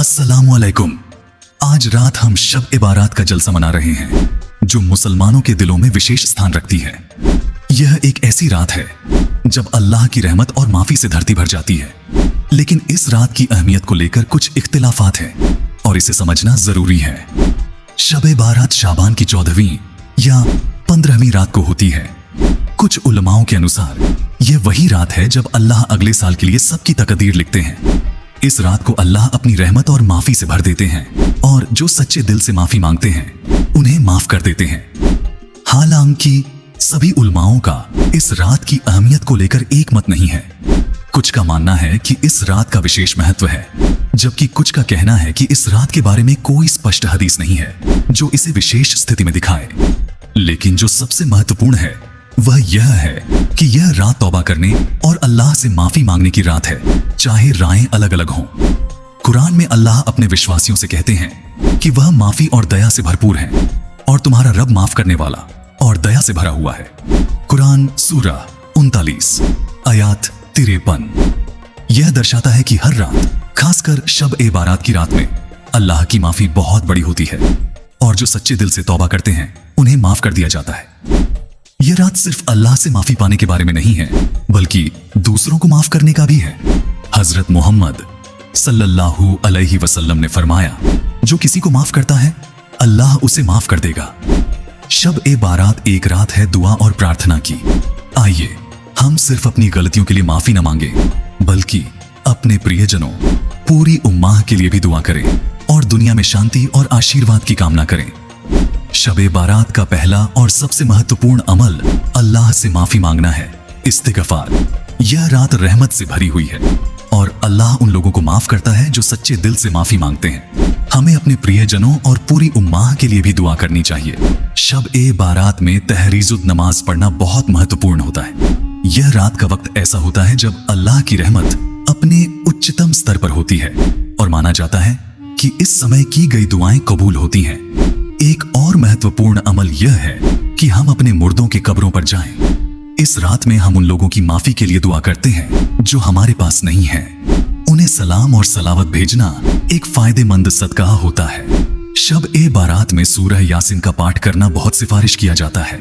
अस्सलामुअलैकुम। आज रात हम शब ए बारात का जलसा मना रहे हैं जो मुसलमानों के दिलों में विशेष स्थान रखती है। यह एक ऐसी रात है जब अल्लाह की रहमत और माफी से धरती भर जाती है। लेकिन इस रात की अहमियत को लेकर कुछ इख्तिलाफात हैं और इसे समझना जरूरी है। शब ए बारात शाबान की 14वीं या 15वीं रात को होती है। कुछ उलमाओं के अनुसार यह वही रात है जब अल्लाह अगले साल के लिए सबकी तकदीर लिखते हैं। इस रात को अल्लाह अपनी रहमत और माफी से भर देते हैं और जो सच्चे दिल से माफी मांगते हैं उन्हें माफ कर देते हैं। हालांकि सभी उलमाओं का इस रात की अहमियत को लेकर एक मत नहीं है। कुछ का मानना है कि इस रात का विशेष महत्व है, जबकि कुछ का कहना है कि इस रात के बारे में कोई स्पष्ट हदीस नहीं है जो इसे विशेष स्थिति में दिखाए। लेकिन जो सबसे महत्वपूर्ण है वह यह है कि यह रात तौबा करने और अल्लाह से माफी मांगने की रात है, चाहे राहें अलग अलग हों। कुरान में अल्लाह अपने विश्वासियों से कहते हैं कि वह माफी और दया से भरपूर है और तुम्हारा रब माफ करने वाला और दया से भरा हुआ है। कुरान सूरा 39 आयात 53। यह दर्शाता है कि हर रात, खासकर शब ए बारात की रात में, अल्लाह की माफी बहुत बड़ी होती है और जो सच्चे दिल से तौबा करते हैं उन्हें माफ कर दिया जाता है। यह रात सिर्फ अल्लाह से माफी पाने के बारे में नहीं है, बल्कि दूसरों को माफ करने का भी है। हजरत मोहम्मद सल्लल्लाहु अलैहि वसल्लम ने फरमाया, जो किसी को माफ करता है अल्लाह उसे माफ कर देगा। शब ए बारात एक रात है दुआ और प्रार्थना की। आइए हम सिर्फ अपनी गलतियों के लिए माफी न मांगे, बल्कि अपने प्रियजनों, पूरी उम्माह के लिए भी दुआ करें और दुनिया में शांति और आशीर्वाद की कामना करें। शब-ए बारात का पहला और सबसे महत्वपूर्ण अमल अल्लाह से माफी मांगना है, इस्तिगफार। यह रात रहमत से भरी हुई है और अल्लाह उन लोगों को माफ करता है जो सच्चे दिल से माफी मांगते हैं। हमें अपने प्रियजनों और पूरी उम्माह के लिए भी दुआ करनी चाहिए। शब-ए बारात में तहरीजुद नमाज पढ़ना बहुत महत्वपूर्ण होता है। यह रात का वक्त ऐसा होता है जब अल्लाह की रहमत अपने उच्चतम स्तर पर होती है और माना जाता है कि इस समय की गई दुआएं कबूल होती हैं। एक और महत्वपूर्ण अमल यह है कि हम अपने मुर्दों की कब्रों पर जाएं। इस रात में हम उन लोगों की माफी के लिए दुआ करते हैं जो हमारे पास नहीं है। उन्हें सलाम और सलावत भेजना एक फायदेमंद सदका होता है। शब ए बारात में सूरह यासीन का पाठ करना बहुत सिफारिश किया जाता है।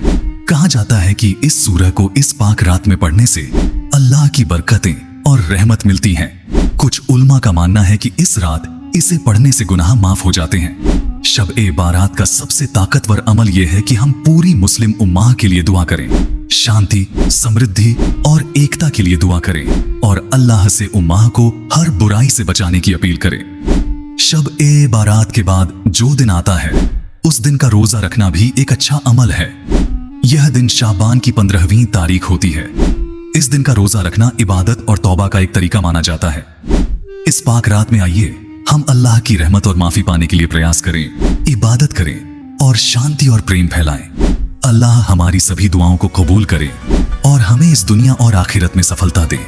कहा जाता है कि इस सूरह को इस पाक रात में पढ़ने से अल्लाह की बरकतें और रहमत मिलती हैं। कुछ उल्मा का मानना है कि इस रात इसे पढ़ने से गुनाह माफ हो जाते हैं। शब ए बारात का सबसे ताकतवर अमल यह है कि हम पूरी मुस्लिम उम्माह के लिए दुआ करें, शांति, समृद्धि और एकता के लिए दुआ करें और अल्लाह से उम्माह को हर बुराई से बचाने की अपील करें। शब ए बारात के बाद जो दिन आता है उस दिन का रोजा रखना भी एक अच्छा अमल है। यह दिन शाबान की 15वीं तारीख होती है। इस दिन का रोजा रखना इबादत और तौबा का एक तरीका माना जाता है। इस पाक रात में आइए हम अल्लाह की रहमत और माफी पाने के लिए प्रयास करें, इबादत करें और शांति और प्रेम फैलाएं। अल्लाह हमारी सभी दुआओं को कबूल करे और हमें इस दुनिया और आखिरत में सफलता दे।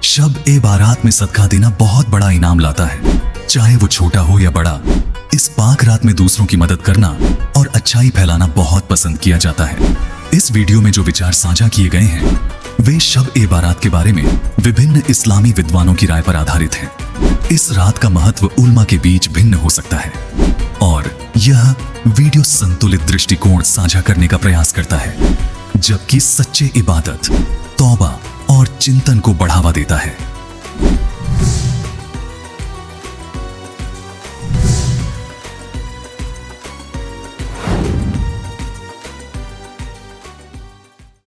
शब ए बारात में सदका देना बहुत बड़ा इनाम लाता है, चाहे वो छोटा हो या बड़ा। इस पाक रात में दूसरों की मदद करना और अच्छाई फैलाना बहुत पसंद किया जाता है। इस वीडियो में जो विचार साझा किए गए हैं वे शब ए बारात के बारे में विभिन्न इस्लामी विद्वानों की राय पर आधारित हैं। इस रात का महत्व उल्मा के बीच भिन्न हो सकता है और यह वीडियो संतुलित दृष्टिकोण साझा करने का प्रयास करता है, जबकि सच्चे इबादत, तौबा और चिंतन को बढ़ावा देता है।